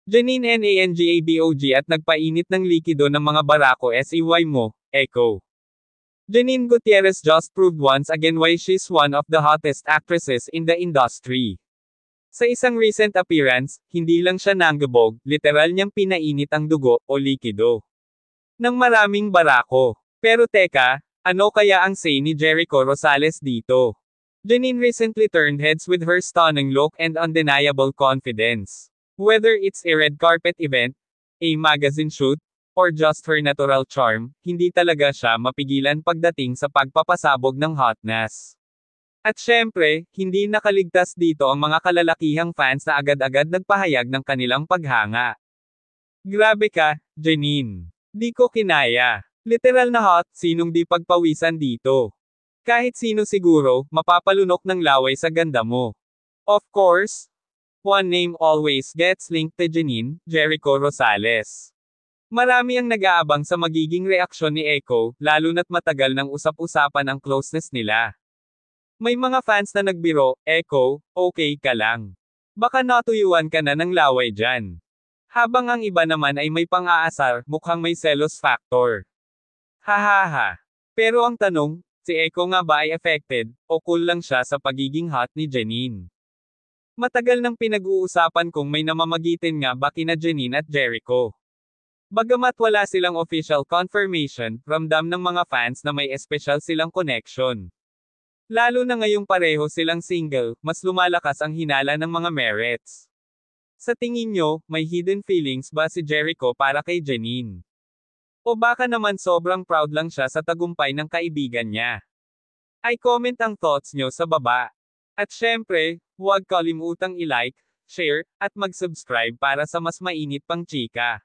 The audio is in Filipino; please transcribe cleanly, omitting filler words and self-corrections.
Janine Nangabog at nagpainit ng likido ng mga barako SEY mo, Echo. Janine Gutierrez just proved once again why she's one of the hottest actresses in the industry. Sa isang recent appearance, hindi lang siya nanggabog, literal niyang pinainit ang dugo, o likido, ng maraming barako. Pero teka, ano kaya ang say ni Jericho Rosales dito? Janine recently turned heads with her stunning look and undeniable confidence. Whether it's a red carpet event, a magazine shoot, or just her natural charm, hindi talaga siya mapigilan pagdating sa pagpapasabog ng hotness. At syempre, hindi nakaligtas dito ang mga kalalakihang fans na agad-agad nagpahayag ng kanilang paghanga. Grabe ka, Janine. Di ko kinaya. Literal na hot, sinong di pagpawisan dito? Kahit sino siguro, mapapalunok ng laway sa ganda mo. Of course, one name always gets linked to Janine, Jericho Rosales. Marami ang nag-aabang sa magiging reaksyon ni Echo, lalo na't matagal nang usap-usapan ang closeness nila. May mga fans na nagbiro, Echo, okay ka lang. Baka natuyuan ka na ng laway dyan. Habang ang iba naman ay may pang-aasar, mukhang may selos factor. Hahaha. Pero ang tanong, si Echo nga ba ay affected, o cool lang siya sa pagiging hot ni Janine? Matagal nang pinag-uusapan kung may namamagitin nga ba kina Janine at Jericho. Bagamat wala silang official confirmation, ramdam ng mga fans na may espesyal silang connection. Lalo na ngayong pareho silang single, mas lumalakas ang hinala ng mga merits. Sa tingin nyo, may hidden feelings ba si Jericho para kay Janine? O baka naman sobrang proud lang siya sa tagumpay ng kaibigan niya? Ay comment ang thoughts nyo sa baba. At syempre, huwag kalimutang i-like, share, at mag-subscribe para sa mas mainit pang chika.